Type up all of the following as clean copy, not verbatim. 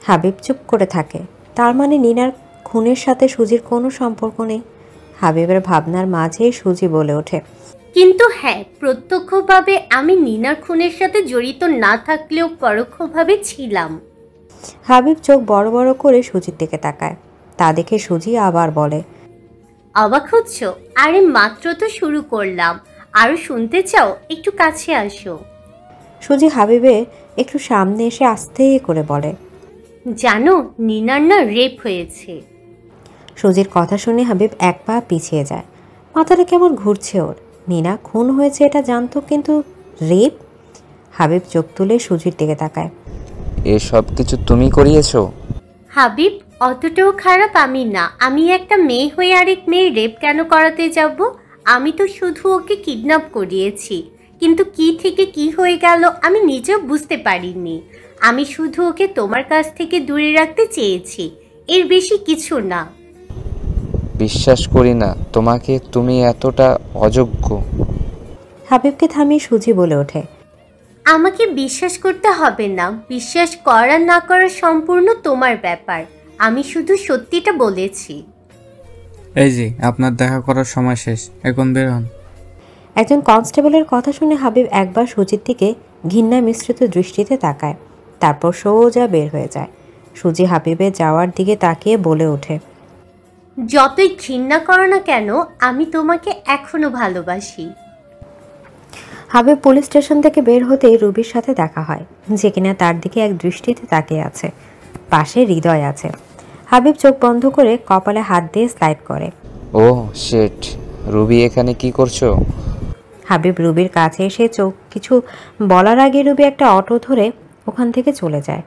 হাবিব চুপ করে থাকে। তার মানে নিনার খুনের সাথে সুজির কোনো সম্পর্ক নেই। হাবিবের ভাবনার মাঝেই সুজি বলে ওঠে, কিন্তু হ্যাঁ, প্রত্যক্ষভাবে আমি নিনার খুনের সাথে জড়িত না থাকলেও পরোক্ষভাবে ছিলাম। হাবিব চোখ বড় বড় করে সুজির দিকে তাকায়। তা দেখে সুজি আবার বলে, অবাক হচ্ছ? আরে মাত্র তো শুরু করলাম, আরো শুনতে চাও? একটু কাছে আসো। সুজি হাবিবে একটু সামনে এসে আস্তে করে বলে, জানো, নিনার না রেপ হয়েছে। সুজির কথা শুনে হাবিব এক পা পিছিয়ে যায়। মাথাটা কেমন ঘুরছে ওর। নিনা খুন হয়েছে এটা জানতো, কিন্তু রেপ? হাবিব চোখ তুলে সুজির দিকে তাকায়। এসব কিছু তুমি করিয়েছো? হাবিব, অতটাও খারাপ আমি না। আমি একটা মেয়ে হয়ে আরেক মেয়ে রেপ কেন করাতে যাব? আমি তো শুধু ওকে কিডন্যাপ করিয়েছি, কিন্তু কি থেকে কি হয়ে গেল আমি নিজেও বুঝতে পারিনি। আমি শুধু ওকে তোমার কাছ থেকে দূরে রাখতে চেয়েছি, এর বেশি কিছু না। বিশ্বাস করি না তোমাকে, তুমি এতটা অযোগ্য। হাবিবকে থামিয়ে সুজি বলে ওঠে, আমাকে বিশ্বাস করতে হবে না। বিশ্বাস করা না করা সম্পূর্ণ তোমার ব্যাপার। আমি শুধু সত্যিটা বলেছি। এই যে আপনার দেখা করার সময় শেষ, এখন বের হন। একজন কনস্টেবলের কথা শুনে হাবিব একবার সুজির দিকে ঘৃণা মিশ্রিত দৃষ্টিতে তাকায়, তারপর সোজা বের হয়ে যায়। সুজি হাবিবের যাওয়ার দিকে তাকিয়ে বলে ওঠে, যতই ঘৃণা করো না কেন, আমি তোমাকে এখনো ভালোবাসি। হাবিব পুলিশ স্টেশন থেকে বের হতেই রুবির সাথে দেখা হয়, যে কিনা তার দিকে এক দৃষ্টিতে তাকিয়ে আছে। পাশে হৃদয় আছে। হাবিব চোখ বন্ধ করে কপালে হাত দিয়ে স্লাইড করে। ও শেট, রুবি এখানে কি করছো? হাবিব রুবির কাছে এসে চোখ কিছু বলার আগে রুবি একটা অটো ধরে ওখান থেকে চলে যায়।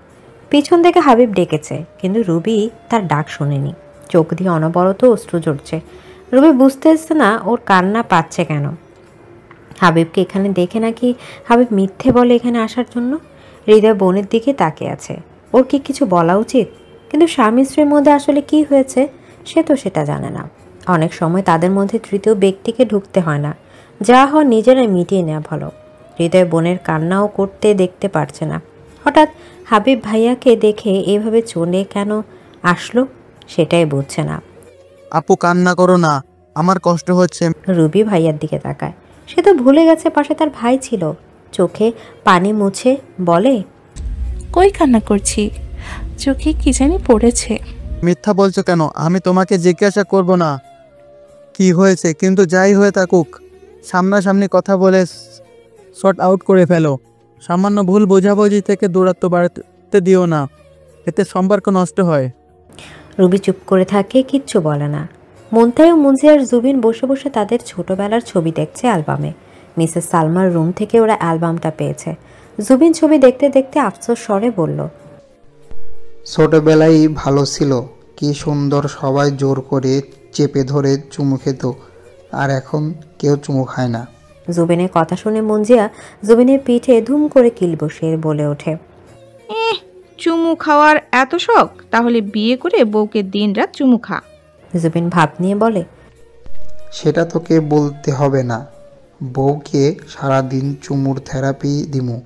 পিছন থেকে হাবিব ডেকেছে, কিন্তু রুবি তার ডাক শোনেনি। চোখ দিয়ে অনবরত অশ্রু ঝরছে। রুবি বুঝতেছে না ওর কান্না পাচ্ছে কেন। হাবিবকে এখানে দেখে নাকি হাবিব মিথ্যে বলে এখানে আসার জন্য। হৃদয় বোনের দিকে তাকিয়ে আছে। ওর কি কিছু বলা উচিত? কিন্তু স্বামী স্ত্রীর মধ্যে আসলে কি হয়েছে সে তো সেটা জানে না। অনেক সময় তাদের মধ্যে তৃতীয় ব্যক্তিকে ঢুকতে হয় না, যা হয় নিজেরাই মিটিয়ে নেওয়া ভালো। হৃদয় বোনের কান্নাও করতে দেখতে পারছে না। হঠাৎ হাবিব ভাইয়াকে দেখে এইভাবে চলে কেন আসলো সেটাই বুঝছে না। আপু কান্না করো না, আমার কষ্ট হচ্ছে। রুবি ভাইয়ার দিকে তাকায়। সে তো ভুলে গেছে পাশে তার ভাই ছিল। চোখে পানি মুছে বলে, কই কান্না করছি, চোখে কি জানি পড়েছে। মিথ্যা বলছো কেন? আমি তোমাকে জিজ্ঞাসা করব না কি হয়েছে, কিন্তু যাই হয়ে থাকুক সামনাসামনি কথা বলে শর্ট আউট করে ফেলো। সামান্য ভুল বোঝাবুঝি থেকে দূরত্ব বাড়তে দিও না, এতে সম্পর্ক নষ্ট হয়। রুবি চুপ করে থাকে, কিচ্ছু বলে না। মুনতাই ও মুনজি আর জুবিন বসে বসে তাদের ছোটবেলার ছবি দেখছে অ্যালবামে। মিসেস সালমার রুম থেকে ওরা অ্যালবামটা পেয়েছে। জুবিন ছবি দেখতে দেখতে আফসোস স্বরে বলল, ছোটবেলায় ভালো ছিল, কি সুন্দর সবাই জোর করে চেপে ধরে চুমু খেত, আর এখন কেউ চুমু খায় না। জুবিনের কথা শুনে মুনজিয়া জুবিনের পিঠে ধুম করে কিল বসিয়ে বলে ওঠে, চুমু খাওয়ার এত শখ, তাহলে বিয়ে করে বউকে দিনরাত চুমু খা। জুবিন ভাব নিয়ে বলে, সেটা তোকে বলতে হবে না, বউকে সারাদিন চুমুর থেরাপি দিমু।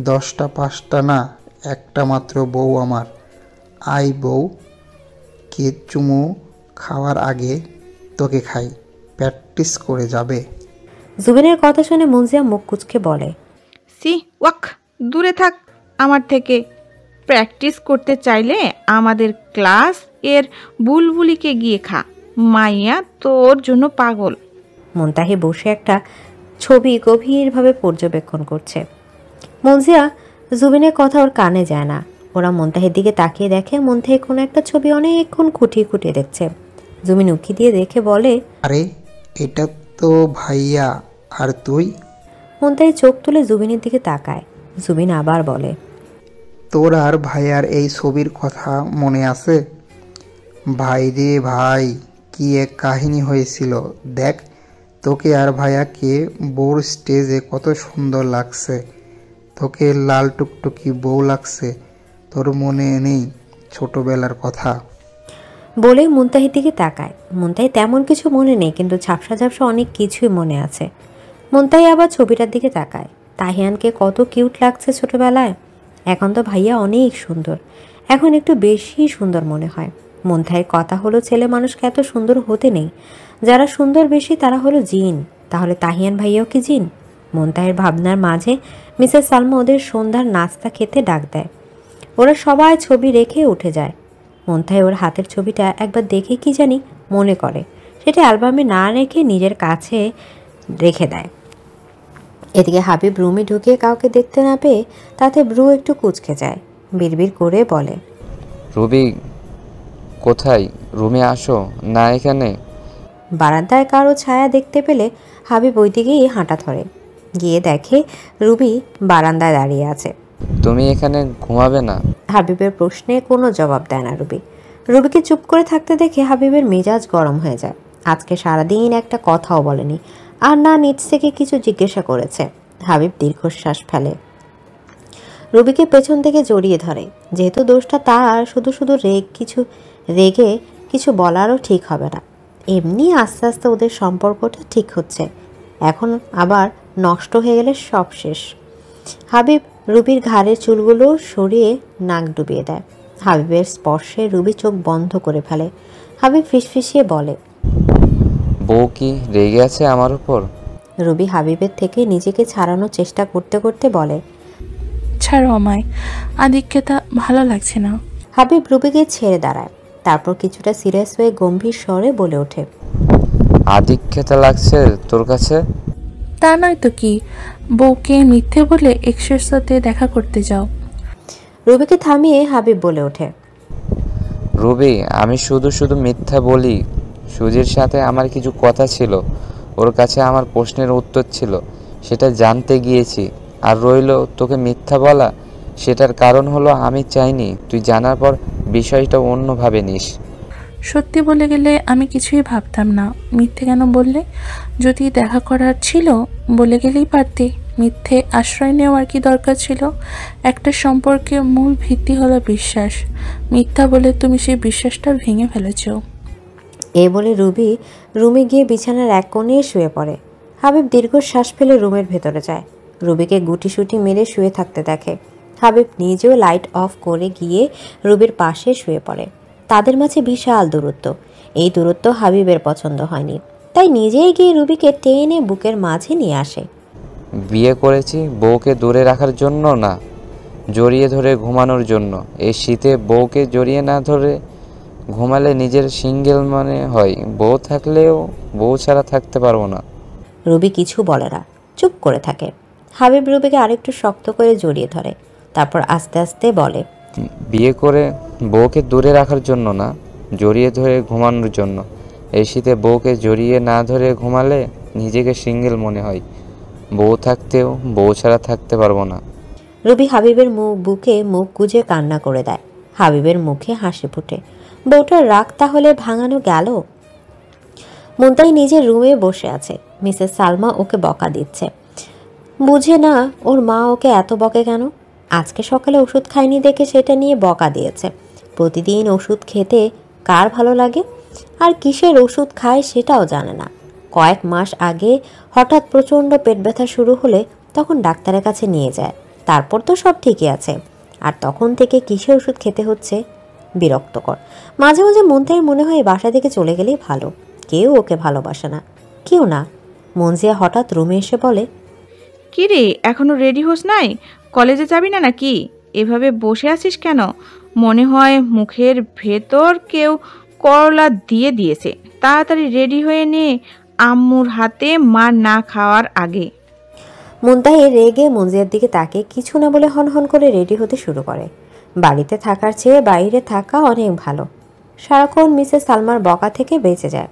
10টা 5টা না, একটা মাত্র বউ আমার। আই বউ, কে চুমু খাওয়ার আগে তোকে খাই, প্র্যাকটিস করে যাবে। জুবিনের কথা শুনে মুনজিয়া মুখ কুচকে বলে, সি ওয়াক, দূরে থাক আমার থেকে। প্র্যাকটিস করতে চাইলে আমাদের ক্লাস এর বুলবুলিকে গিয়ে খা, মাইয়া তোর জন্য পাগল। মুনতাহি বসে একটা ছবি গভীরভাবে পর্যবেক্ষণ করছে। মুনজিয়া জুবিনের কথা ওর কানে যায় না। ওরা মুনতাহির দিকে তাকিয়ে দেখে মুনতাহি কোনো একটা ছবি অনেকক্ষণ খুঁটিয়ে খুঁটিয়ে দেখছে। জুবিন উকি দিয়ে দেখে বলে, আরে এটা তো ভাইয়া, আর তুই? মুনতাহি চোখ তুলে জুবিনের দিকে তাকায়। জুবিন আবার বলে, তোর আর ভাইয়ার এই ছবির কথা মনে আছে? ভাই রে ভাই, কি এক কাহিনী হয়েছিল। দেখ, তোকে আর ভাইয়াকে বউর স্টেজে কত সুন্দর লাগছে। তোকে লাল টুকটুকি বউ লাগছে, তোর মনে নেই ছোটবেলার কথা? বলে মুনতাহির দিকে তাকায়। মুনতাহি তেমন কিছু মনে নেই, কিন্তু ঝাপসা ঝাপসা অনেক কিছুই মনে আছে। মুনতাহি আবার ছবিটার দিকে তাকায়। তাহিয়ানকে কত কিউট লাগছে ছোটবেলায়, এখন তো ভাইয়া অনেক সুন্দর। এখন একটু বেশি সুন্দর মনে হয়। মুনতাহির কথা হলো ছেলে মানুষকে এত সুন্দর হতে নেই, যারা সুন্দর বেশি তারা হলো জিন। তাহলে তাহিয়ান ভাইয়াও কি জিন? মুনতাহির ভাবনার মাঝে মিসেস সালমা ওদের সন্ধ্যার নাস্তা খেতে ডাক দেয়। ওরা সবাই ছবি রেখে উঠে যায়। মুনতাহির ওর হাতের ছবিটা একবার দেখে কি জানি মনে করে, সেটা অ্যালবামে না রেখে নিজের কাছে রেখে দেয়। এদিকে হাবিব রুমে ঢুকিয়ে কাউকে দেখতে না পেয়ে তাতে ব্রু একটু কুঁচকে যায়। বিড়বিড় করে বলে, রুবি কোথায়? রুমে আসো না এখানে। বারান্দায় কারো ছায়া দেখতে পেলে হাবিব ওই দিকেই হাঁটা ধরে। গিয়ে দেখে রুবি বারান্দায় দাঁড়িয়ে আছে। তুমি এখানে ঘুমাবে না? হাবিবের প্রশ্নে কোনো জবাব দেয় না রুবি। রুবিকে চুপ করে থাকতে দেখে হাবিবের মেজাজ গরম হয়ে যায়। আজকে সারাদিন একটা কথাও বলেনি, আর না নিজ থেকে কিছু জিজ্ঞাসা করেছে। হাবিব দীর্ঘশ্বাস ফেলে, রুবিকে পেছন থেকে জড়িয়ে ধরে। যেহেতু দোষটা তার, শুধু শুধু রেগে কিছু বলারও ঠিক হবে না। এমনি আস্তে আস্তে ওদের সম্পর্কটা ঠিক হচ্ছে, এখন আবার নষ্ট হয়ে গেলে সব শেষ। হাবিব রুবির ঘাড়ের চুলগুলো সরিয়ে নাক ডুবিয়ে দেয়। হাবিবের স্পর্শে রুবি চোখ বন্ধ করে ফেলে। হাবিব ফিসফিসিয়ে বলে, বউ কি রেগে আছে আমার উপর? রুবি হাবিবের থেকে নিজেকে ছাড়ানোর চেষ্টা করতে করতে বলে, ছাড়ো আমায়, আদিক্ষেতা ভালো লাগছে না। হাবিব রুবিকে ছেড়ে দাঁড়ায়, তারপর কিছুটা সিরিয়াস হয়ে গম্ভীর স্বরে বলে ওঠে, আদিক্ষেতা লাগছে তোর কাছে? তা নয় তো কি, বউকে মিথ্যে বলে এক্সের সাথে দেখা করতে যাও। রুবিকে থামিয়ে হাবিব বলে ওঠে, রুবি আমি শুধু শুধু মিথ্যা বলি? সুজির সাথে আমার কিছু কথা ছিল, ওর কাছে আমার প্রশ্নের উত্তর ছিল, সেটা জানতে গিয়েছি। আর রইল তোকে মিথ্যা বলা, সেটার কারণ হলো আমি চাইনি তুই জানার পর বিষয়টা অন্যভাবে নিস। সত্যি বলে গেলে আমি কিছুই ভাবতাম না, মিথ্যে কেন বললে? যদি দেখা করার ছিল বলে গেলেই পারতে। মিথ্যে আশ্রয় নেওয়ার কি দরকার ছিল? একটা সম্পর্কের মূল ভিত্তি হলো বিশ্বাস। মিথ্যা বলে তুমি সেই বিশ্বাসটা ভেঙে ফেলেছো। এ বলে রুবি রুমে গিয়ে বিছানার এক কোণে শুয়ে পড়ে। হাবিব দীর্ঘশ্বাস ফেলে রুমের ভেতরে যায়। রুবিকে গুটিসুটি মেরে শুয়ে থাকতে দেখে। হাবিব নিজেও লাইট অফ করে গিয়ে রুবির পাশে শুয়ে পড়ে। তাদের মাঝে বিশাল দূরত্ব। এই দূরত্ব হাবিবের পছন্দ হয়নি, তাই নিজেই গিয়ে রুবিকে টেনে বুকের মাঝে নিয়ে আসে। বিয়ে করেছি বউকে দূরে রাখার জন্য না, জড়িয়ে ধরে ঘুমানোর জন্য। এই শীতে বউকে জড়িয়ে না ধরে ঘুমালে নিজের সিঙ্গেল মনে হয়। বউ থাকলেও বউ ছাড়া থাকতে পারবো না। রুবি কিছু বলে না, চুপ করে থাকে। হাবিব রুবিকে আরেকটু শক্ত করে জড়িয়ে ধরে, তারপর আস্তে আস্তে বলে, বিয়ে করে বউকে দূরে রাখার জন্য না, জড়িয়ে ধরে ঘুমানোর জন্য। এই শীতে বউকে জড়িয়ে না ধরে ঘুমালে নিজেকে সিঙ্গেল মনে হয়। বউ থাকতেও বউ ছাড়া থাকতে পারবো না। রুবি হাবিবের বুকে মুখ গুজে কান্না করে দেয়। হাবিবের মুখে হাসি ফুটে। বউটার রাগ তাহলে ভাঙানো গেল। মুনতাহি নিজের রুমে বসে আছে। মিসেস সালমা ওকে বকা দিচ্ছে। বুঝে না ওর মা ওকে এত বকে কেন। আজকে সকালে ওষুধ খায়নি দেখে সেটা নিয়ে বকা দিয়েছে। প্রতিদিন ওষুধ খেতে কার ভালো লাগে? আর কিসের ওষুধ খায় সেটাও জানে না। কয়েক মাস আগে হঠাৎ প্রচণ্ড পেট ব্যথা শুরু হলে তখন ডাক্তারের কাছে নিয়ে যায়। তারপর তো সব ঠিকই আছে, আর তখন থেকে কিসের ওষুধ খেতে হচ্ছে? বিরক্তকর। মাঝে মাঝে মুনতাহির মনে হয় বাসা থেকে চলে গেলেই ভালো। কেউ ওকে ভালোবাসে না, কেউ না। মনজিয়া হঠাৎ রুমে এসে বলে, কি রে, এখনো রেডি হোস নাই? কলেজে যাবি না নাকি? এভাবে বসে আছিস কেন? মনে হয় মুখের ভেতর কেউ করলা দিয়ে দিয়েছে। তাড়াতাড়ি রেডি হয়ে নে, আম্মুর হাতে মার না খাওয়ার আগে। মুনতাহি রেগে মনজিয়ার দিকে তাকে কিছু না বলে হনহন করে রেডি হতে শুরু করে। বাড়িতে থাকার চেয়ে বাইরে থাকা অনেক ভালো। সারাক্ষণ মিসেস সালমার বকা থেকে বেঁচে যায়।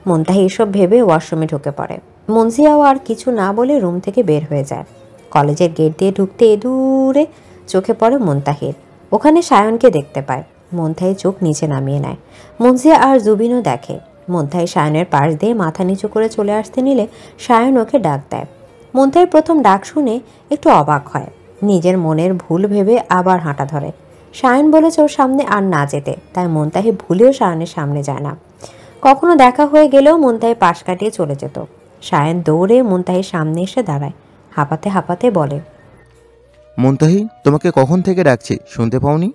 মুনতাহি এসব ভেবে ওয়াশরুমে ঢুকে পড়ে। মনজিয়াও আর কিছু না বলে রুম থেকে বের হয়ে যায়। কলেজের গেট দিয়ে ঢুকতে দূরে চোখে পড়ে মুনতাহির। ওখানে সায়নকে দেখতে পায়। মুনতাহি চোখ নিচে নামিয়ে নেয়। মনজিয়া আর জুবিনও দেখে। মুনতাহি সায়নের পাশ দিয়ে মাথা নিচু করে চলে আসতে নিলে সায়ন ওকে ডাক দেয়। মুনতাহির প্রথম ডাক শুনে একটু অবাক হয়। নিজের মনের ভুল ভেবে আবার হাঁটা ধরে। সায়ন বলেছে ওর সামনে আর না যেতে, তাই মুনতাহি ভুলেও সায়নের সামনে যায় না। কখনো দেখা হয়ে গেলেও মুনতাহি পাশ কাটিয়ে চলে যেত। সায়ন দৌড়ে মুনতাহির সামনে এসে দাঁড়ায়। হাঁপাতে হাঁপাতে বলে, মুনতাহি, তোমাকে কখন থেকে ডাকছি, শুনতে পাওনি?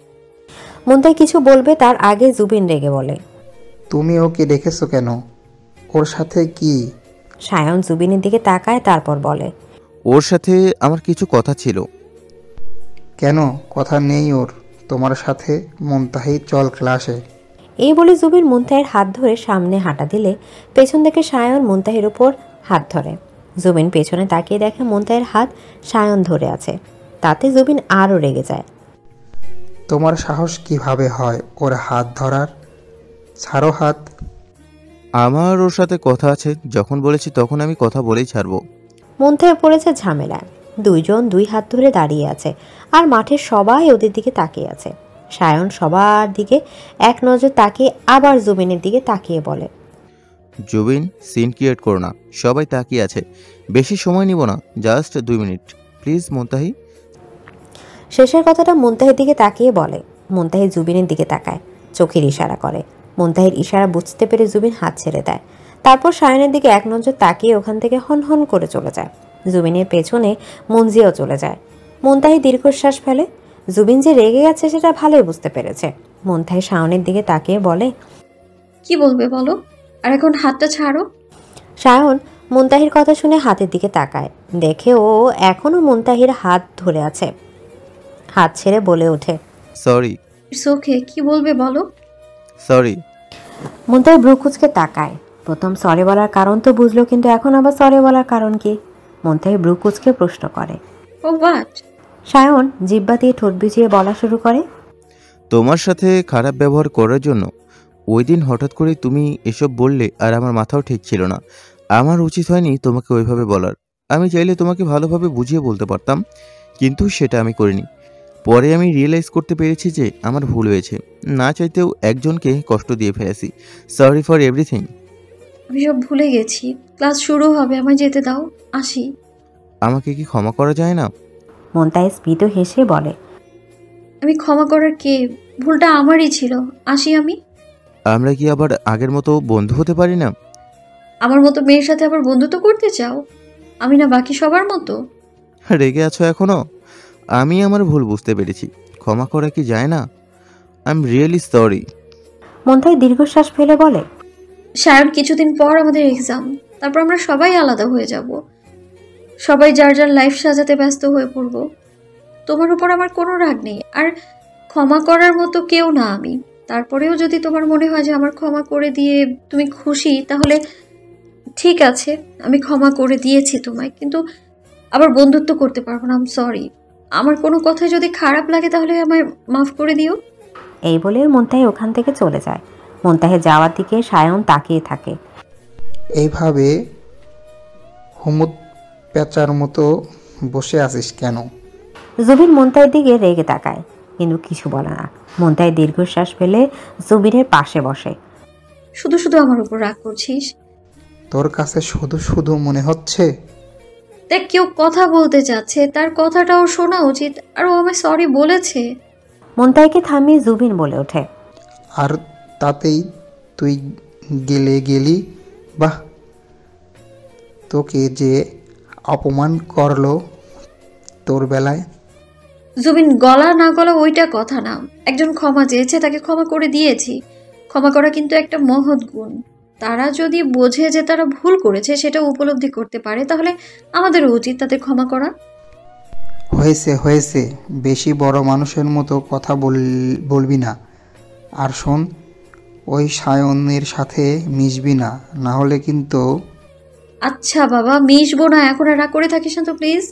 মুনতাহি কিছু বলবে তার আগে জুবিন রেগে বলে, তুমি ওকে দেখেছো কেন? ওর সাথে কি? সায়ন জুবিনের দিকে তাকায়, তারপর বলে, ওর সাথে আমার কিছু কথা ছিল। কেন কথা নেই ওর তোমার সাথে? মুনতাহি চল ক্লাসে। এই বলে জুবিন মুনতাহির হাত ধরে সামনে হাঁটা দিলে পেছন থেকে সায়ন মুনতাহির উপর হাত ধরে। জুবিন পেছনে তাকিয়ে দেখে মুনতাহির হাত সায়ন ধরে আছে। তাতে জুবিন আরও রেগে যায়। তোমার সাহস কিভাবে হয় ওর হাত ধরার? ছাড়ো হাত। আমার ওর সাথে কথা আছে, যখন বলেছি তখন আমি কথা বলেই ছাড়বো। মুনতাহি পড়েছে ঝামেলায়। দুইজন দুই হাত ধরে দাঁড়িয়ে আছে, আর মাঠের সবাই ওদের দিকে তাকিয়ে আছে। সায়ন সবার দিকে এক নজর তাকিয়ে আবার জুবিনের দিকে তাকিয়ে বলে, জুবিন, সিন ক্রিয়েট করো না, সবাই তাকিয়ে আছে, বেশি সময় নিব না, জাস্ট 2 মিনিট প্লিজ মুনতাহি। শেষের কথাটা মুনতাহির দিকে তাকিয়ে বলে। মুনতাহি জুবিনের দিকে তাকায়, চোখের ইশারা করে। মুনতাহির ইশারা বুঝতে পেরে জুবিন হাত ছেড়ে দেয়। তারপর সায়নের দিকে এক নজর তাকিয়ে ওখান থেকে হন হন করে চলে যায়। জুবিনের পেছনে মুনজিয়াও চলে যায়। মুনতাহি দীর্ঘশ্বাস ফেলে। জুবিন যে রেগে গেছে সেটা ভালোই বুঝতে পেরেছে। মুনতাহি সায়নের দিকে তাকিয়ে বলে, কি বলবে বলো, আর এখন হাতটা ছাড়ো। সায়ন মুনতাহির কথা শুনে হাতের দিকে তাকায়, দেখে ও এখনো মুনতাহির হাত ধরে আছে। হাত ছেড়ে বলে ওঠে, সরি। ইটস ওকে, কি বলবে বলো। সরি। মুনতাহি ভ্রু কুঁচকে তাকায়। প্রথম সরি বলার কারণ তো বুঝলো, কিন্তু এখন আবার সরি বলার কারণ কি? মুনতাহি ভ্রু কুঁচকে প্রশ্ন করে। ও হোয়াট? সায়ন জিহ্বা দিয়ে ঠোঁট ভিজিয়ে বলা শুরু করে, তোমার সাথে খারাপ ব্যবহার করার জন্য ওই দিন হঠাৎ করে তুমি এসব বললে, আর আমার মাথাও ঠিক ছিল না। আমার উচিত হয়নি তোমাকে ওইভাবে বলার। আমি চাইলে তোমাকে ভালোভাবে বুঝিয়ে বলতে পারতাম, কিন্তু সেটা আমি করিনি। পরে আমি রিয়েলাইজ করতে পেরেছি যে আমার ভুল হয়েছে, না চাইতেও একজনকে কষ্ট দিয়ে ফেলেছি। Sorry for everything. আমি সব ভুলে গেছি, ক্লাস শুরু হবে, আমায় যেতে দাও, আসি। আমাকে কি ক্ষমা করা যায় না? মুনতাহি স্মিত হেসে বলে, আমি ক্ষমা করার কে? ভুলটা আমারই ছিল, আসি আমি। আমরা কি আবার আগের মতো বন্ধু হতে পারি না? আমার মতো মেয়ের সাথে আবার বন্ধুত্ব করতে চাও? আমি না বাকি সবার মতো? রেগে আছো এখনো? আমি আমার ভুল বুঝতে পেরেছি, ক্ষমা করা কি যায় না? I am really sorry. Muntahi দীর্ঘশ্বাস ফেলে বলে, সায়ন, কিছুদিন পর আমাদের এক্সাম, তারপর আমরা সবাই আলাদা হয়ে যাব, সবাই যার যার লাইফ সাজাতে ব্যস্ত হয়ে পড়ব। তোমার উপর আমার কোনো রাগ নেই, আর ক্ষমা করার মতো কেউ না আমি। তারপরেও যদি তোমার মনে হয় যে আমার ক্ষমা করে দিয়ে তুমি খুশি, তাহলে ঠিক আছে, আমি ক্ষমা করে দিয়েছি তোমায়, কিন্তু আবার বন্ধুত্ব করতে পারবো না। I am sorry. আমার কোনো কথায় যদি খারাপ লাগে তাহলে আমায় মাফ করে দিও। এই বলে মুনতাহি ওখান থেকে চলে যায়। মুনতাহি যাওয়ার দিকে সায়ন তাকিয়ে থাকে। এইভাবে হুমুদ পেঁচার মতো বসে আছিস কেন? জুবিন মুনতাহির দিকে রেগে তাকায়, কিন্তু কিছু বলে না। মুনতাহি দীর্ঘশ্বাস ফেলে জুবিনের পাশে বসে। শুধু শুধু আমার উপর রাগ করছিস? তোর কাছে শুধু শুধু মনে হচ্ছে? দেখ, কেউ কথা বলতে চাচ্ছে, তার কথাটাও শোনা উচিত, আর ও আমায় সরি বলেছে। মুনতাহিকে থামিয়ে জুবিন বলে ওঠে, আর তাতেই তুই গেলি? বাহ, তোকে যে অপমান করলো তোর বেলায়। জুবিন, গলা না গলা ওইটা কথা না। একজন ক্ষমা চেয়েছে, তাকে ক্ষমা করে দিয়েছি। ক্ষমা করা কিন্তু একটা মহৎ গুণ। তারা যদি বোঝে যে তারা ভুল করেছে, সেটা উপলব্ধি করতে পারে, তাহলে আমাদেরও উচিত তাদের ক্ষমা করা। হয়েছে, বেশি বড় মানুষের মতো কথা বলবি না। আর শোন, ওই সায়নের সাথে মিশবি না, না হলে কিন্তু। আচ্ছা বাবা, মিশবো না, এখন আর রাগ করে থাকিস না তো প্লিজ।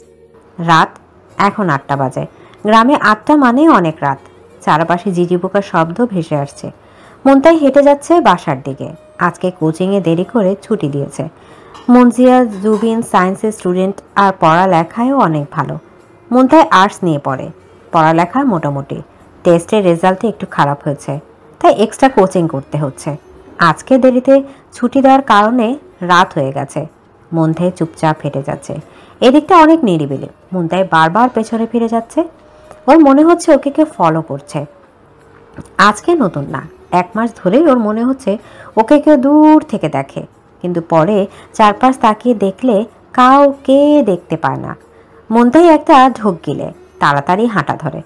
রাত এখন 8টা বাজে। গ্রামে 8টা মানে অনেক রাত। চারপাশে ঝিঝি পোকার শব্দ ভেসে আসছে। মুনতাহি হেঁটে যাচ্ছে বাসার দিকে। আজকে কোচিংয়ে দেরি করে ছুটি দিয়েছে। মুনজিয়া, জুবিন সায়েন্সের স্টুডেন্ট, আর পড়ালেখায়ও অনেক ভালো। মুনতাহি আর্টস নিয়ে পড়ে। পড়ালেখা মোটামুটি, টেস্টের রেজাল্টে একটু খারাপ হয়েছে, তাই এক্সট্রা কোচিং করতে হচ্ছে। আজকে দেরিতে ছুটি দেওয়ার কারণে রাত হয়ে গেছে। মুনতাহি চুপচাপ হেঁটে যাচ্ছে। এদিকটা অনেক নিরিবিলি। মুনতাহি বারবার পেছনে ফিরে যাচ্ছে। ওর মনে হচ্ছে ওকে কেউ ফলো করছে। আজকে নতুন না, 1 মাস ধরেই ওর মনে হচ্ছে ওকে কেউ দূর থেকে দেখে, কিন্তু পরে চারপাশ তাকিয়ে দেখলে কাউকে দেখতে পায় না। মুনতাহি একটা ঢোক গিলে তাড়াতাড়ি হাঁটা ধরে।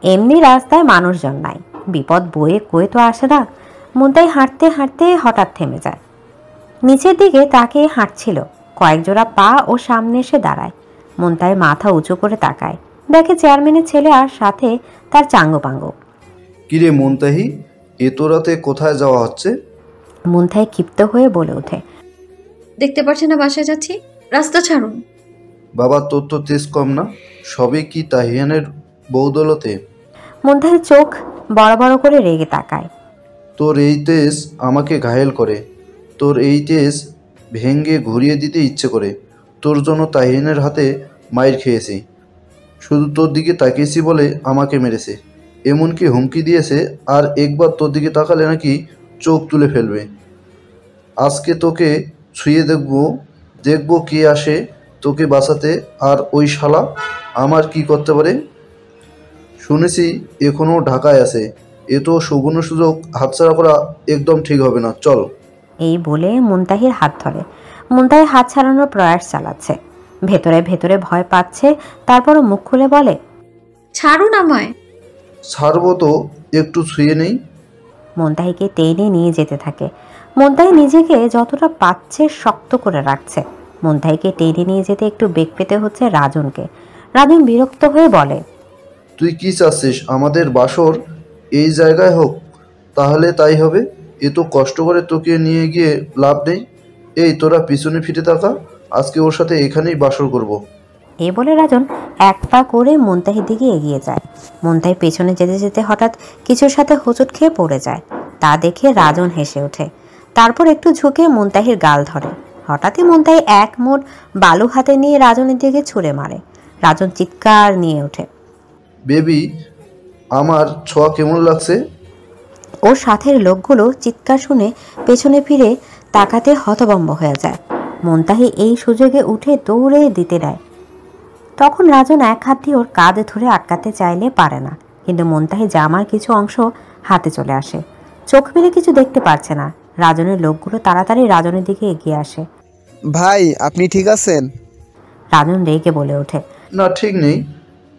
এমনি রাস্তায় মানুষজন নাই, বিপদ বয়ে কয়ে তো আসে না। মুনতাহি হাঁটতে হাঁটতে হঠাৎ থেমে যায়। নিচের দিকে তাকে হাঁটছিল, কয়েক জোড়া পা ও সামনে এসে দাঁড়ায়। মুনতাহি মাথা উঁচু করে তাকায়, দেখে চেয়ারম্যানের ছেলে আর সাথে তার চাঙ্গপাঙ্গ। কিরে মুনতাহি, এত রাতে কোথায় যাওয়া হচ্ছে? মুনতাহি ক্ষিপ্ত হয়ে বলে ওঠে, দেখতে পাচ্ছেন না বাসায় যাচ্ছি, রাস্তা ছাড়ুন। বাবা তোর তো তেজ কম না, সবই কি তাহিয়ানের বৌদলতে? মুনতাহির চোখ বড় বড় করে রেগে তাকায়। তোর এই তেজ আমাকে ঘায়েল করে, তোর এই তেজ ভেঙ্গে ঘুরিয়ে দিতে ইচ্ছে করে। তোর জন্য তাহিয়ানের হাতে মাইর খেয়েছি, শুধু তোর দিকে তাকিয়েছি বলে আমাকে মেরেছে, এমনকি হুমকি দিয়েছে আর একবার তোর দিকে তাকালে নাকি চোখ তুলে ফেলবে। আজকে তোকে ছুঁয়ে দেখবো কে আসে তোকে বাঁচাতে, আর ওই শালা আমার কি করতে পারে। শুনেছি এখনও ঢাকায় আছে, এ তো সুবর্ণ সুযোগ হাতছাড়া করা একদম ঠিক হবে না, চল। এই বলে মুনতাহির হাত ধরে। মুনতাহি হাত ছাড়ানোর প্রয়াস চালাচ্ছে, ভেতরে ভেতরে ভয় পাচ্ছে, তারপরও মুখ খুলে বলে, ছাড়ুন আমায়। ছাড়বো তো, একটু ছুঁয়ে নেই। মুনতাহিকে টেনে নিয়ে যেতে থাকে। মুনতাহি নিজেকে যতটা পাচ্ছে শক্ত করে রাখছে। মুনতাহিকে টেনে নিয়ে যেতে একটু বেগ পেতে হচ্ছে রাজনকে। রাজন বিরক্ত হয়ে বলে, তুই কি চাচ্ছিস আমাদের বাসর এই জায়গায় হোক? তাহলে তাই হবে, এ তো কষ্ট করে তোকে নিয়ে গিয়ে লাভ নেই। এই তোরা পিছনে ফিরে থাকা, আজকে ওর সাথে এখানেই বাসর করব। এই বলে রাজন এক পা করে মুনতাহির দিকে এগিয়ে যায়। মুনতাহি পেছনে যেতে যেতে হঠাৎ কিছুর সাথে হোঁচট খেয়ে পড়ে যায়। তা দেখে রাজন হেসে ওঠে, তারপর একটু ঝুঁকে মুনতাহির গাল ধরে। হঠাৎই মুনতাহি এক মুঠ বালু হাতে নিয়ে রাজনের দিকে ছুঁড়ে মারে। রাজন চিৎকার নিয়ে ওঠে, বেবি আমার ছোঁয়া কেমন লাগছে? ওর সাথের লোকগুলো চিৎকার শুনে পেছনে ফিরে তাকাতে হতভম্ব হয়ে যায়। মুনতাহি এই সুযোগে উঠে দৌড়ে দিতে দেয়। তখন রাজন এক হাত দিয়ে ওর কাঁধে ধরে আটকাতে চাইলে পারে না, কিন্তু মুনতাহি জামার কিছু অংশ হাতে চলে আসে। চোখ মেলে কিছু দেখতে পারছে না। রাজনের লোকগুলো তাড়াতাড়ি রাজনের দিকে এগিয়ে আসে। ভাই আপনি ঠিক আছেন? রাজন রেগে বলে ওঠে, না ঠিক নেই,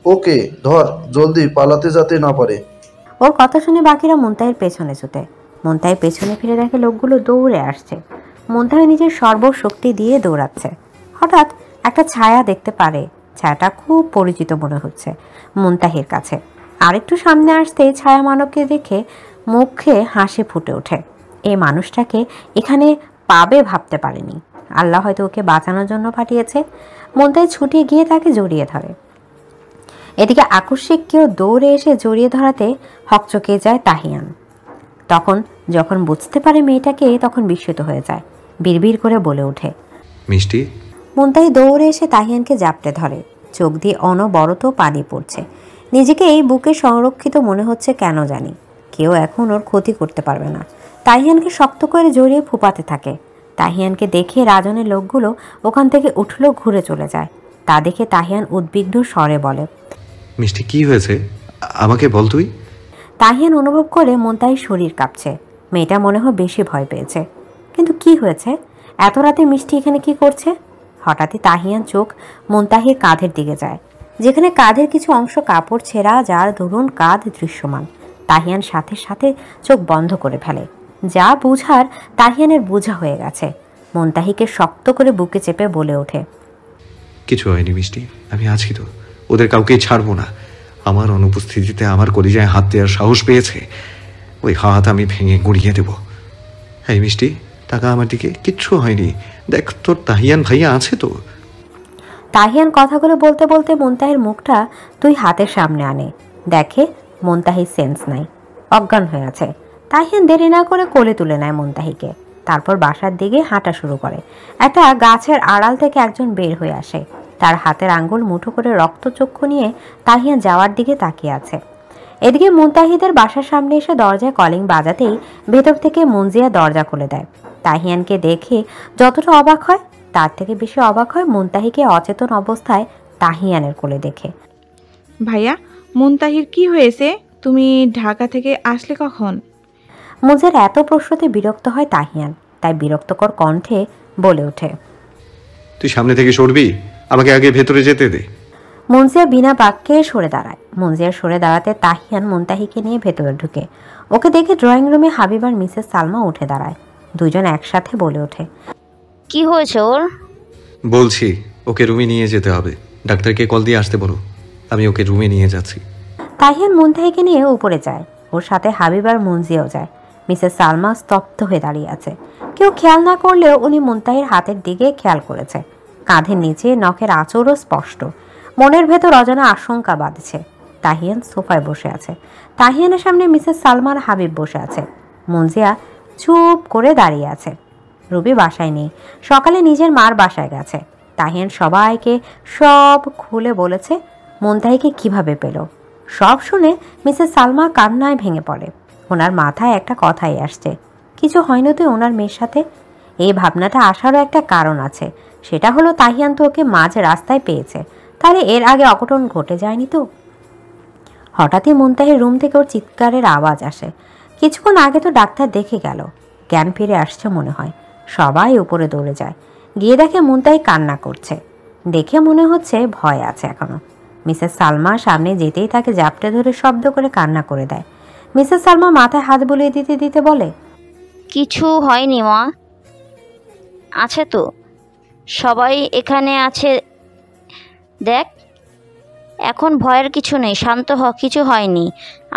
ওকে ধর, জলদি পালাতে যাতে না পারে। ওর কথা শুনে বাকিরা মুনতাহির পেছনে ছুটে। মুনতাহি পেছনে ফিরে দেখে লোকগুলো দৌড়ে আসছে। মুনতাহি নিজের সর্বশক্তি দিয়ে দৌড়াচ্ছে। হঠাৎ একটা ছায়া দেখতে পারে। ছায়াটা খুব পরিচিত মনে হচ্ছে মুনতাহির কাছে। আরেকটু সামনে আসতেই ছায়া মানবকে দেখে মুখে হাসি ফুটে ওঠে। এই মানুষটাকে এখানে পাবে ভাবতে পারেনি। আল্লাহ হয়তো ওকে বাঁচানোর জন্য পাঠিয়েছে। মুনতাহি ছুটে গিয়ে তাকে জড়িয়ে ধরে। এদিকে আকস্মিক কেউ দৌড়ে এসে জড়িয়ে ধরাতে হকচকে যায় তাহিয়ান। যখন বুঝতে পারে মেয়েটাকে, তখন বিস্মিত হয়ে যায়। বিড়বিড় করে বলে ওঠে, মিষ্টি। মুনতাহি দৌড়ে এসে তাহিয়ানকে জাপটে ধরে। চোখ দিয়ে অনবরত পানি পড়ছে। নিজেকে এই বুকে সংরক্ষিত মনে হচ্ছে কেন জানি। কেউ এখন ওর ক্ষতি করতে পারবে না। তাহিয়ানকে শক্ত করে জড়িয়ে ফুপাতে থাকে। তাহিয়ানকে দেখে রাজনের লোকগুলো ওখান থেকে উঠলো, ঘুরে চলে যায়। তা দেখে তাহিয়ান উদ্বিগ্ন স্বরে বলে, মিষ্টি কি হয়েছে আমাকে বল তুই। তাহিয়ান অনুভব করে মুনতাহির শরীর কাঁপছে। মেয়েটা মনে হয় বেশি ভয় পেয়েছে। কিন্তু কি হয়েছে? এত রাতে মিষ্টি এখানে কি করছে? হঠাৎই তাহিয়ান চোখ মুনতাহির কাঁধের দিকে যায়, যেখানে কাঁধের কিছু অংশ কাপড় ছেঁড়া, যার দরুন কাঁধ দৃশ্যমান। তাহিয়ান সাথে সাথে চোখ বন্ধ করে ফেলে। যা বুঝার তাহিয়ানের বোঝা হয়ে গেছে। মুনতাহিকে শক্ত করে বুকে চেপে বলে ওঠে, কিছু হয়নি মিষ্টি, আমি আছি তো, ওদের কাউকেই ছাড়বো না। আমার অনুপস্থিতিতে আমার কলিজায় হাত দেওয়ার সাহস পেয়েছে, ওই হাত আমি ভেঙে গুঁড়িয়ে দেব। হ্যাঁ মিষ্টি, টাকা আমার দিকে, কিচ্ছু হয়নি, দেখ তোর তাহিয়ান ভাইয়া আছে তো। তাহিয়ান কথাগুলো বলতে বলতে মুনতাহির মুখটা তুই হাতের সামনে আনে। দেখে মুনতাহির সেন্স নাই, অজ্ঞান হয়ে আছে। তাহিয়ান দেরি না করে কোলে তুলে নেয় মুনতাহিকে। তারপর বাসার দিকে হাঁটা শুরু করে। একটা গাছের আড়াল থেকে একজন বের হয়ে আসে। তার হাতের আঙ্গুল মুঠো করে রক্তচক্ষু নিয়ে তাহিয়ান যাওয়ার দিকে তাকিয়ে আছে। এদিকে মুনতাহিদের বাসার সামনে এসে দরজায় কলিং বাজাতেই ভেতর থেকে মুনজিয়া দরজা খুলে দেয়। তাহিয়ানকে দেখে যতটা অবাক হয়, তার থেকে বেশি অবাক হয় মুনতাহিকে অচেতন অবস্থায় তাহিয়ানের কোলে দেখে। ভাইয়া, মুনতাহির কি হয়েছে? তুমি ঢাকা থেকে আসলে কখন? মুনজিয়ার এত প্রশ্নতে বিরক্ত হয় তাহিয়ান, তাই বিরক্তকর কণ্ঠে বলে ওঠে, তুই সামনে থেকে সরবি, আমাকে আগে ভেতরে যেতে দে। মঞ্জিয়া বিনা বাক্যে সরে দাঁড়ায়। মঞ্জিয়া সরে দাঁড়াতে তাহিয়ান মুনতাহিকে নিয়ে ভেতরে ঢুকে। ওকে দেখে ড্রয়িং রুমে হাবিব আর মিসেস সালমা উঠে দাঁড়ায়। দুজন একসাথে বলে ওঠে, কি হয়েছে ওর? বলছি ওকে রুমে নিয়ে যেতে হবে, ডাক্তারকে কল দিয়ে আসতে বলো, আমি ওকে রুমে নিয়ে যাচ্ছি। তাহিয়ান মুনতাহিকে নিয়ে উপরে যায়, ওর সাথে হাবিব আর মঞ্জিয়াও যায়। মিসেস সালমা স্তব্ধ হয়ে দাঁড়িয়ে আছে। কেউ খেয়াল না করলেও উনি মুনতাহির হাতের দিকে খেয়াল করেছে। কাঁধের নিচে নখের আঁচড়ও স্পষ্ট। মনের ভেতর অজানা আশঙ্কা বাঁধছে। তাহিয়ান সোফায় বসে আছে। তাহিয়ানের সামনে মিসেস সালমা আর হাবিব বসে আছে। মঞ্জিয়া চুপ করে দাঁড়িয়ে আছে। রুবি বাসায় নেই, সকালে নিজের মার বাসায় গেছে। তাহিয়ান সবাইকে সব খুলে বলেছে মুনতাহিকে কিভাবে পেল। সব শুনে মিসেস সালমা কান্নায় ভেঙে পড়ে। ওনার মাথায় একটা কথাই আসছে, কিছু হয়নি তো ওনার মেয়ের সাথে। এই ভাবনাটা আসারও একটা কারণ আছে, সেটা হলো তাহিয়ান তো ওকে মাঝ রাস্তায় পেয়েছে, তাহলে এর আগে অঘটন ঘটে যায়নি তো। হঠাৎই মুনতাহির রুম থেকে ওর চিৎকারের আওয়াজ আসে। কিছুক্ষণ আগে তো ডাক্তার দেখে গেল, জ্ঞান ফিরে আসছে মনে হয়। সবাই উপরে দৌড়ে যায়, গিয়ে দেখে মুনতাহি কান্না করছে। দেখে মনে হচ্ছে ভয় আছে এখনো। মিসেস সালমা সামনে যেতেই তাকে জাপটে ধরে শব্দ করে কান্না করে দেয়। মিসেস সালমা মাথায় হাত বুলিয়ে দিতে দিতে বলে, কিছু হয়নি মা, আছে তো, সবাই এখানে আছে, দেখ এখন ভয়ের কিছু নেই, শান্ত হ, কিছু হয়নি।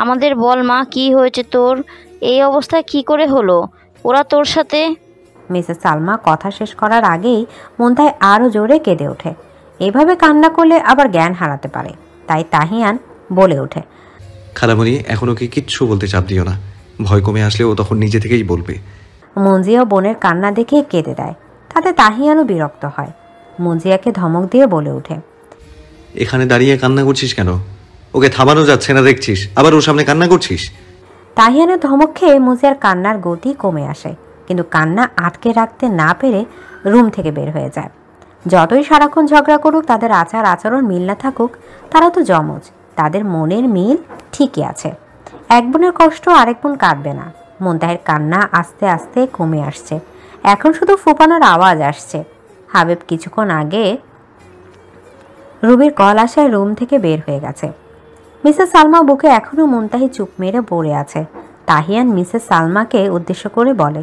আমাদের বল মা, কি হয়েছে তোর? এই অবস্থায় কি করে হলো? ওরা তোর সাথে? মিসেস সালমা কথা শেষ করার আগেই মুনতাহি আরও জোরে কেঁদে ওঠে। এইভাবে কান্না করলে আবার জ্ঞান হারাতে পারে। তাই তাহিয়ান বলে ওঠে, খালামণি এখন ওকে কিচ্ছু বলতে চাপ দিও না, ভয় কমে আসলে ও তখন নিজে থেকেই বলবে। মঞ্জিয়া বোনের কান্না দেখে কেঁদে দেয়। তাতে তাহিয়ানও বিরক্ত হয়। মঞ্জিয়াকে ধমক দিয়ে বলে ওঠে, এখানে দাঁড়িয়ে কান্না করছিস কেন? ওকে থামানো যাচ্ছে না দেখছিস, আবার ওর সামনে কান্না করছিস। তাহিয়ানের ধমক খেয়ে মঞ্জিয়ার কান্নার গতি কমে আসে, কিন্তু কান্না আটকে রাখতে না পেরে রুম থেকে বের হয়ে যায়। যতই সারাক্ষণ ঝগড়া করুক, তাদের আচার আচরণ মিল না থাকুক, তারা তো জমজ, তাদের মনের মিল ঠিকই আছে। এক বোনের কষ্ট আরেক বোন কাঁদবে না। মুনতাহির কান্না আস্তে আস্তে কমে আসছে, এখন শুধু ফুপানোর আওয়াজ আসছে। হাবিব কিছুক্ষণ আগে রুবির কল আসায় রুম থেকে বের হয়ে গেছে। মিসেস সালমা বুকে এখনও মুনতাহি চুপ মেরে পড়ে আছে। তাহিয়ান মিসেস সালমাকে উদ্দেশ্য করে বলে,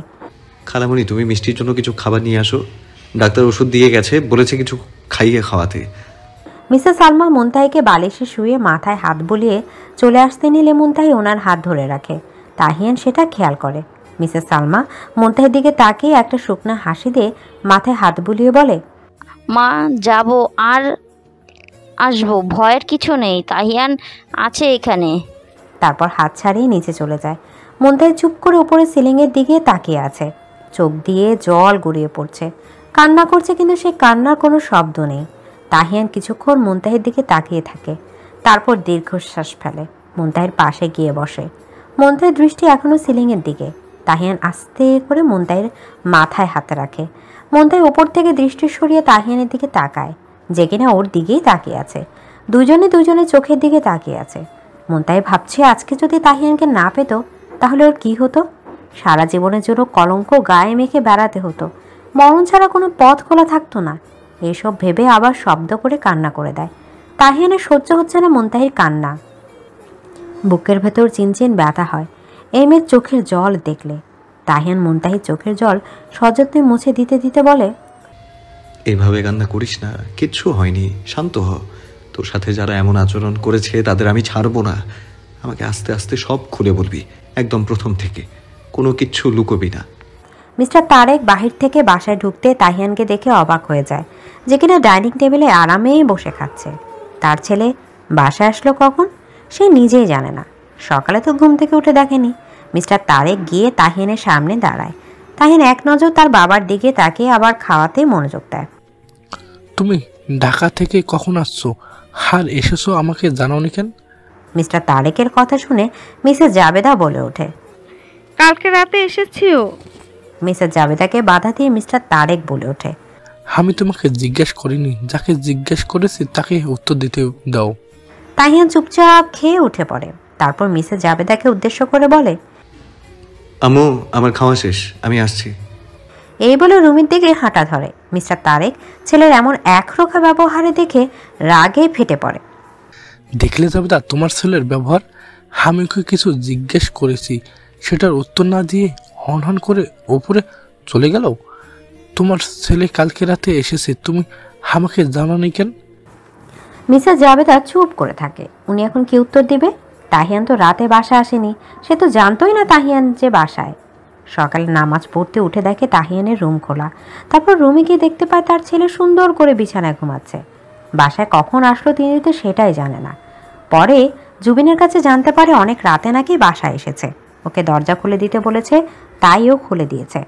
খালামণি তুমি মিষ্টির জন্য কিছু খাবার নিয়ে আসো, ডাক্তার ওষুধ দিয়ে গেছে, বলেছে কিছু খাইয়ে খাওয়াতে। মিসেস সালমা মুনতাহিকে বালিশে শুয়ে মাথায় হাত বুলিয়ে চলে আসতে নিলে মুনতাহি ওনার হাত ধরে রাখে। তাহিয়ান সেটা খেয়াল করে। মিসেস সালমা মুনতাহির দিকে তাকিয়ে একটা শুকনা হাসি দিয়ে মাথায় হাত বুলিয়ে বলে, মা যাব আর আসবো, ভয়ের কিছু নেই, তাহিয়ান আছে এখানে। তারপর হাত ছাড়িয়ে নিচে চলে যায়। মুনতাহি চুপ করে উপরে সিলিংয়ের দিকে তাকিয়ে আছে। চোখ দিয়ে জল গড়িয়ে পড়ছে, কান্না করছে, কিন্তু সেই কান্নার কোনো শব্দ নেই। তাহিয়ান কিছুক্ষণ মুনতাহির দিকে তাকিয়ে থাকে, তারপর দীর্ঘশ্বাস ফেলে। মুনতাহির পাশে গিয়ে বসে। মুনতাহির দৃষ্টি এখনও সিলিংয়ের দিকে। তাহিয়ান আস্তে করে মুনতাহির মাথায় হাতে রাখে। মুনতাহি উপর থেকে দৃষ্টি সরিয়ে তাহিয়ানের দিকে তাকায়, যে কিনা ওর দিকেই তাকিয়ে আছে। দুজনে চোখের দিকে তাকিয়ে আছে। মুনতাহি ভাবছে আজকে যদি তাহিয়ানকে না পেত তাহলে ওর কি হতো। সারা জীবনের জন্য কলঙ্ক গায়ে মেখে বেড়াতে হতো, মরণ ছাড়া কোনো পথ খোলা থাকতো না। এইসব ভেবে আবার শব্দ করে কান্না করে দেয়। তাহিয়ানের সহ্য হচ্ছে না মুনতাহির কান্না। বুকের ভেতর চিনচিন ব্যথা হয় এই মেয়ের চোখের জল দেখলে। তাহিয়ান মুনতাহির চোখের জল সযত্নে মুছে দিতে দিতে বলে, এইভাবে কান্না করিস না, কিচ্ছু হয়নি, শান্ত হ। তোর সাথে যারা এমন আচরণ করেছে তাদের আমি ছাড়বো না। আমাকে আস্তে আস্তে সব খুলে বলবি, একদম প্রথম থেকে, কোনো কিচ্ছু লুকোবি না। মিস্টার তারেক বাহির থেকে বাসায় ঢুকতে তাহিয়ানকে দেখে অবাক হয়ে যায়, যে কিনা ডাইনিং টেবিলে আরামেই বসে খাচ্ছে। তার ছেলে বাসায় আসলো কখন সে নিজেই জানে না। সকালে তো ঘুম থেকে উঠে দেখেনি। মিস্টার তারেক গিয়ে তাহিয়ানের সামনে দাঁড়ায়। তাহিয়ান এক নজর তার বাবার দিকে তাকিয়ে আবার খাওয়াতে মনোযোগ দেয়। তুমি ঢাকা থেকে কখন আসছো আর এসেছো আমাকে জানাওনি কেন? মিস্টার তারেকের কথা শুনে মিসেস জাবেদা বলে ওঠে, কালকে রাতে এসেছিও। মিসেস জাবেদাকে বাধা দিয়ে মিস্টার তারেক বলে ওঠে, আমি তোমাকে জিজ্ঞেস করিনি, যাকে জিজ্ঞেস করেছি তাকে উত্তর দিতে দাও। তাহিয়ান চুপচাপ খেয়ে উঠে পড়ে। তারপর মিসেস জাবেদাকে উদ্দেশ্য করে বলে, আম্মু আমার খাওয়া শেষ, আমি আসছি। এই বলে রুমির দিকে হাঁটা ধরে। মিস্টার তারেক ছেলের এমন একরোখা ব্যবহারে দেখে রাগে ফেটে পড়ে। দেখলে জাবেদা তোমার ছেলের ব্যবহার? আমি ওকে কিছু জিজ্ঞেস করেছি, সেটার উত্তর না দিয়ে হন হন করে ওপরে চলে গেল। তোমার ছেলে কালকে রাতে এসেছে, তুমি আমাকে জানানি কেন? মিসেস জাবেদা চুপ করে থাকে। উনি এখন কি উত্তর দিবে? তাহিয়ান তো রাতে বাসায় আসেনি, সে তো জানতোই না তাহিয়ান যে বাসায়। সকালে নামাজ পড়তে উঠে দেখে তাহিয়ানের রুম খোলা। তারপর রুমে গিয়ে দেখতে পায় তার ছেলে সুন্দর করে বিছানায় ঘুমাচ্ছে। বাসায় কখন আসলো তিনি তো সেটাই জানে না। পরে জুবিনের কাছে জানতে পারে অনেক রাতে নাকি বাসায় এসেছে, ওকে দরজা খুলে দিতে বলেছে, তাই ও খুলে দিয়েছে।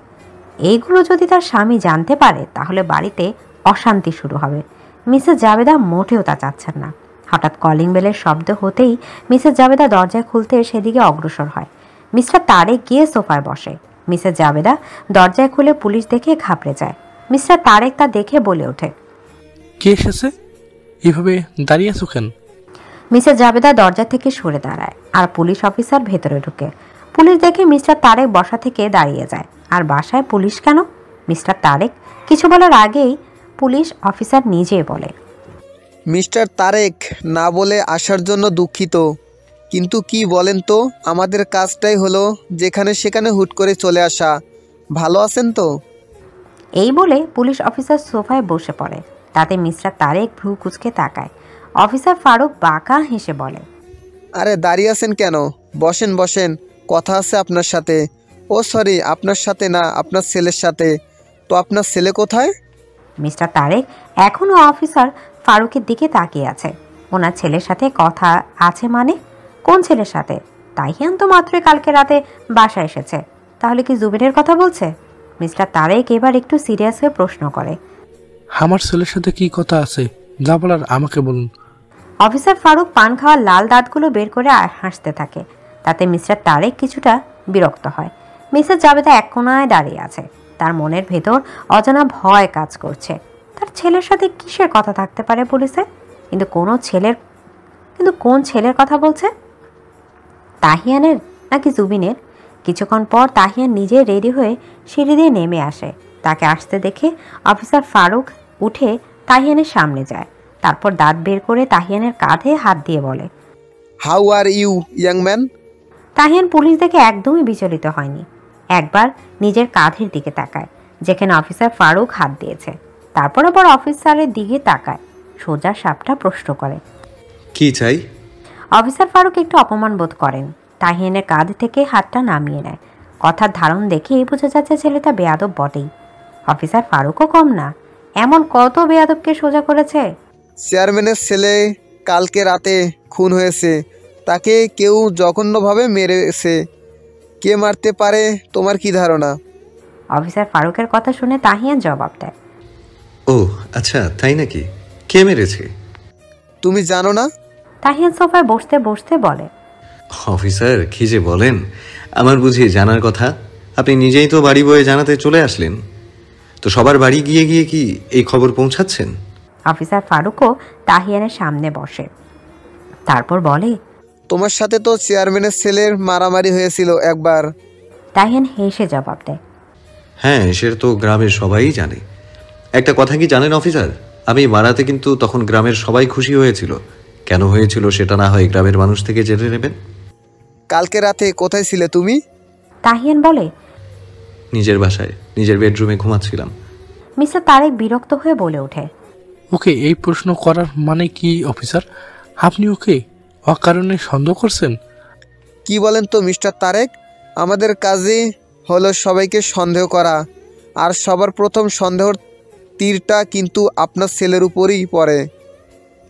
এইগুলো যদি তার স্বামী জানতে পারে তাহলে বাড়িতে অশান্তি শুরু হবে। মিসেস জাবেদা মোটেও তা চাচ্ছেন না। হঠাৎ কলিং বেলের শব্দ হতেই মিসেস জাবেদা দরজা খুলতে সেদিকে অগ্রসর হয়। মিস্টার তারেক গিয়ে সোফায় বসে। মিসেস জাবেদা দরজায় খুলে পুলিশ দেখে ঘাবড়ে যায়। মিস্টার তারেক তা দেখে বলে ওঠে, কে এসেছে? এভাবে দাঁড়িয়ে আছো কেন? মিসেস জাবেদা দরজা থেকে সরে দাঁড়ায় আর পুলিশ অফিসার ভেতরে ঢুকে। পুলিশ দেখে মিস্টার তারেক বসা থেকে দাঁড়িয়ে যায়। আর বাসায় পুলিশ কেন? মিস্টার তারেক কিছু বলার আগেই পুলিশ অফিসার নিজেই বলে, মিস্টার তারেক, না বলে আসার জন্য দুঃখিত, কিন্তু কি বলেন তো, আমাদের কাজটাই হলো যেখানে সেখানে হুট করে চলে আসা। ভালো আছেন তো? এই বলে পুলিশ অফিসার সোফায় বসে পড়ে। তাতে মিস্টার তারেক ভ্রু কুঁচকে তাকায়। অফিসার ফারুক বাঁকা হেসে বলে, আরে দাঁড়িয়ে আছেন কেন? বসেন বসেন, কথা আছে আপনার সাথে। ও সরি, আপনার সাথে না, আপনার ছেলের সাথে। তো আপনার ছেলে কোথায়? মিস্টার তারেক এখনও অফিসার ফারুকের দিকে তাকিয়ে আছে। ওনার ছেলের সাথে কথা আছে মানে? কোন ছেলের সাথে? তাহিয়ান তো মাত্রই কালকে রাতে বাসায় এসেছে, তাহলে কি জুবিনের কথা বলছে? মিস্টার তারেক এবার একটু সিরিয়াস হয়ে প্রশ্ন করে, আমার ছেলের সাথে কি কথা আছে? যা বলার আমাকে বলুন। অফিসার ফারুক পান খাওয়ার লাল দাঁতগুলো বের করে হাসতে থাকে। তাতে মিস্টার তারেক কিছুটা বিরক্ত হয়। মিসেস জাবেদা এক কোণায় দাঁড়িয়ে আছে। তার মনের ভেতর অজানা ভয় কাজ করছে। তার ছেলের সাথে কিসের কথা থাকতে পারে পুলিশে? কিন্তু কোন ছেলের কথা বলছে? তাহিয়ানের নাকি জুবিনের? কিছুক্ষণ পর তাহিয়ান নিজে রেডি হয়ে সিঁড়ি দিয়ে নেমে আসে। তাকে আসতে দেখে অফিসার ফারুক উঠে তাহিয়ানের সামনে যায়। তারপর দাঁত বের করে তাহিয়ানের কাঁধে হাত দিয়ে বলে, how are you young man? Tahiyan police দেখে একদমই বিচলিত হয়নি। একবার নিজের কাঁধের দিকে তাকায় যেখানে অফিসার ফারুক হাত দিয়েছে। তারপর আবার অফিসারের দিকে তাকায়, সোজা সাপটা প্রশ্ন করে, কি চাই? অফিসার ফারুক একটু অপমান বোধ করেন। তাহিয়ানের কাঁধ থেকে হাতটা নামিয়ে নেয়। কথার ধারণ দেখে বোঝা যাচ্ছে ছেলেটা বেয়াদব বটেই। অফিসার ফারুকও কম না, এমন কত বেয়াদবকে সোজা করেছে। চেয়ারম্যানের ছেলে কালকে রাতে খুন হয়েছে, তাকে কেউ জঘন্যভাবে মেরেছে। কে মারতে পারে তোমার কি ধারণা? অফিসার ফারুকের কথা শুনে তাহিয়ান জবাব দেয়, ও আচ্ছা, তাই নাকি? কে মেরেছে? তুমি জানো না? তাহিয়ান সোফায় বসতে বসতে বলে, অফিসার কি যে বলেন, আমার বুঝি জানার কথা। আপনি নিজেই তো বাড়ি বয়ে জানাতে চলে আসলেন, তো সবার বাড়ি গিয়ে গিয়ে কি এই খবর পৌঁছাচ্ছেন? অফিসার ফারুকও তাহিয়ানের সামনে বসে। তারপর বলে, তোমার সাথে তো চেয়ারম্যানের ছেলের মারামারি হয়েছিল একবার। তাহিয়ান হেসে জবাব দেয়, হ্যাঁ, সেটা তো গ্রামের সবাই জানে। একটা কথা কি জানেন অফিসার, আমি মারাতে কিন্তু তখন গ্রামের সবাই খুশি হয়েছিল। কেন হয়েছিল সেটা না হয় গ্রামের মানুষ থেকে জেনে নেবেন। কালকে রাতে কোথায় ছিলে তুমি? তাহিয়ান বলে, নিজের বাসায়, নিজের বেডরুমে ঘুমাচ্ছিলাম। মিস্টার তারেক বিরক্ত হয়ে বলে ওঠে, ওকে এই প্রশ্ন করার মানে কি অফিসার? আপনি ওকে অকারণে সন্দেহ করছেন? কি বলেন তো মিস্টার তারেক, আমাদের কাজই হলো সবাইকে সন্দেহ করা, আর সবার প্রথম সন্দেহর তীরটা কিন্তু আপনার ছেলের উপরই পড়ে।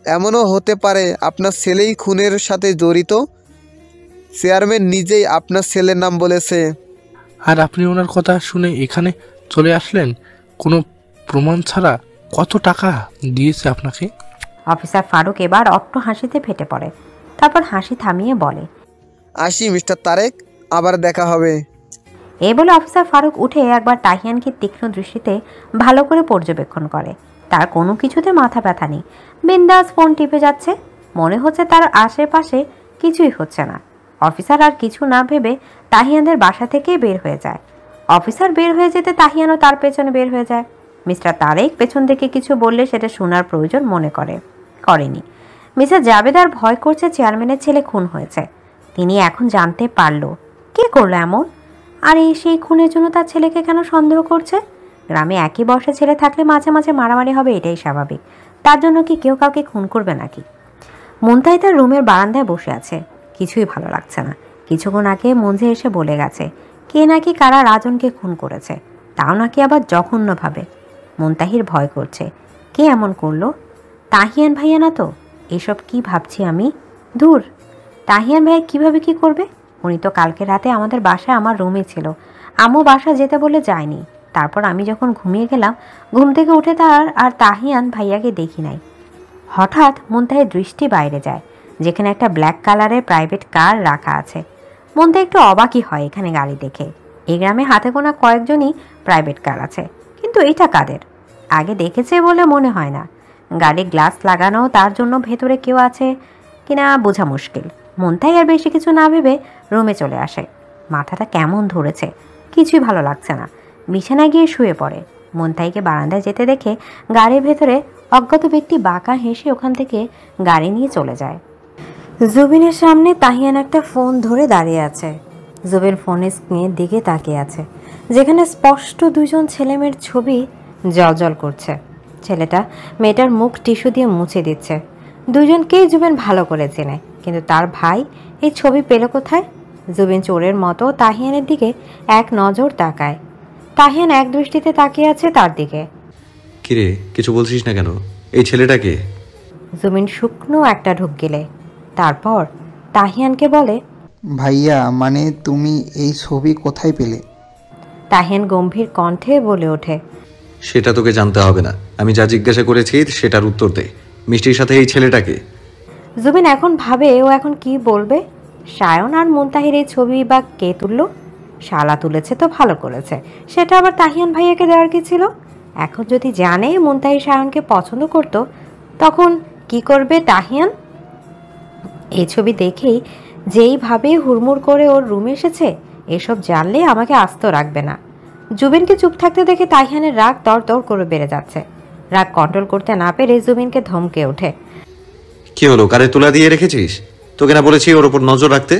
এমনও হতে পারে আপনার ছেলেই খুনের সাথে জড়িত। চেয়ারম্যান নিজেই আপনার ছেলের নাম বলেছে। আর আপনি ওনার কথা শুনে এখানে চলে আসলেন কোনো প্রমাণ ছাড়া? কত টাকা দিয়েছে আপনাকে? অফিসার ফারুক এবার অট্ট হাসিতে ফেটে পড়ে। তারপর হাসি থামিয়ে বলে, আসি মিস্টার তারেক, আবার দেখা হবে। এই বলে অফিসার ফারুক উঠে একবার তাহিয়ানকে তীক্ষ্ণ দৃষ্টিতে ভালো করে পর্যবেক্ষণ করে। তার কোনো কিছুতে মাথা ব্যথা নেই, বিন্দাস ফোন টিপে যাচ্ছে। মনে হচ্ছে তার আশেপাশে কিছুই হচ্ছে না। অফিসার আর কিছু না ভেবে তাহিয়ানদের বাসা থেকে বের হয়ে যায়। অফিসার বের হয়ে যেতে তাহিয়ানও তার পেছনে বের হয়ে যায়। মিস্টার তারেক পেছন থেকে কিছু বললে সেটা শোনার প্রয়োজন মনে করেনি। মিস্টার জাবেদার ভয় করছে চেয়ারম্যানের ছেলে খুন হয়েছে। তিনি এখন জানতে পারল কে করলো এমন, আর এই সেই খুনের জন্য তার ছেলেকে কেন সন্দেহ করছে। গ্রামে একই বয়সে ছেলে থাকলে মাঝে মাঝে মারামারি হবে, এটাই স্বাভাবিক। তার জন্য কি কেউ কাউকে খুন করবে নাকি? মুনতাহি তার রুমের বারান্দায় বসে আছে, কিছুই ভালো লাগছে না। কিছুক্ষণ আগে মঞ্জে এসে বলে গেছে কে নাকি কারা রাজনকে খুন করেছে, তাও নাকি আবার জঘন্যভাবে। মুনতাহির ভয় করছে, কে এমন করলো? তাহিয়ান ভাইয়া না তো? এসব কি ভাবছি আমি? দূর, তাহিয়ান ভাইয়া কিভাবে কি করবে? উনি তো কালকে রাতে আমাদের বাসায় আমার রুমে ছিল, আম্মু বাসা যেতে বলে যায়নি। তারপর আমি যখন ঘুমিয়ে গেলাম, ঘুম থেকে উঠে তার আর তাহিয়ান ভাইয়াকে দেখি নাই। হঠাৎ মুনতাহির দৃষ্টি বাইরে যায়, যেখানে একটা ব্ল্যাক কালারের প্রাইভেট কার রাখা আছে। মুনতাহি একটু অবাকই হয় এখানে গাড়ি দেখে। এই গ্রামে হাতে গোনা কয়েকজনই প্রাইভেট কার আছে, কিন্তু এটা কাদের? আগে দেখেছে বলে মনে হয় না। গাড়ি গ্লাস লাগানো, তার জন্য ভেতরে কেউ আছে কিনা বোঝা মুশকিল। মুনতাহি আর বেশি কিছু না ভেবে রুমে চলে আসে। মাথাটা কেমন ধরেছে, কিছুই ভালো লাগছে না। বিছানায় গিয়ে শুয়ে পড়ে। মুনতাহিকে বারান্দায় যেতে দেখে গাড়ির ভেতরে অজ্ঞাত ব্যক্তি বাঁকা হেসে ওখান থেকে গাড়ি নিয়ে চলে যায়। জুবিনের সামনে তাহিয়ান একটা ফোন ধরে দাঁড়িয়ে আছে। জুবিন ফোনের স্ক্রিনের দিকে তাকিয়ে আছে, যেখানে স্পষ্ট দুজন ছেলেমেয়ের ছবি জ্বলজ্বল করছে। ছেলেটা মেয়েটার মুখ টিস্যু দিয়ে মুছে দিচ্ছে। দুজনকেই জুবিন ভালো করে চেনে, কিন্তু তার ভাই এই ছবি পেল কোথায়? জুবিন চোরের মতো তাহিয়ানের দিকে এক নজর তাকায়। তাহিয়ান এক দৃষ্টিতে তাকিয়ে আছে তার দিকে। কিরে, কিছু বলছিস না কেন? এই ছেলেটাকে? জুবিন শুকনো একটা ঢুক গেলে, তারপর তাহিয়ানকে বলে, ভাইয়া মানে তুমি এই ছবি কোথায় পেলে? তাহিয়ান গম্ভীর কণ্ঠে বলে ওঠে, সেটা তোকে জানতে হবে না। আমি যা জিজ্ঞাসা করেছি সেটার উত্তর দে। মিষ্টির সাথে এই ছেলেটাকে? জুবিন এখন ভাবে ও এখন কি বলবে। সায়ন আর মুনতাহির এই ছবি বা কে তুললো? শালা তুলেছে তো ভালো করেছে, সেটা আবার তাহিয়ান ভাইয়াকে দেওয়ার কি ছিল? এখন যদি জানে মুনতাহি সায়নকে পছন্দ করত, তখন কি করবে তাহিয়ান? এই ছবি দেখেই যেইভাবে হুড়মুড় করে ওর রুমে এসেছে, এসব জানলে আমাকে আস্ত রাখবে না। জুবিনকে চুপ থাকতে দেখে তাহিয়ানের রাগ তর করে বেড়ে যাচ্ছে। রাগ কন্ট্রোল করতে না পেরে জুবিনকে ধমকে ওঠে, কি হলো? কারে তুলা দিয়ে রেখেছিস? তোকে না বলেছি ওর ওপর নজর রাখতে?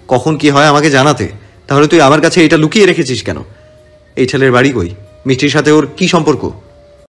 কখন কি হয় আমাকে জানাতে? তাহলে তুই আমার কাছে এটা লুকিয়ে রেখেছিস কেন? এই ছেলের বাড়ি কই? মিষ্টির সাথে ওর কি সম্পর্ক?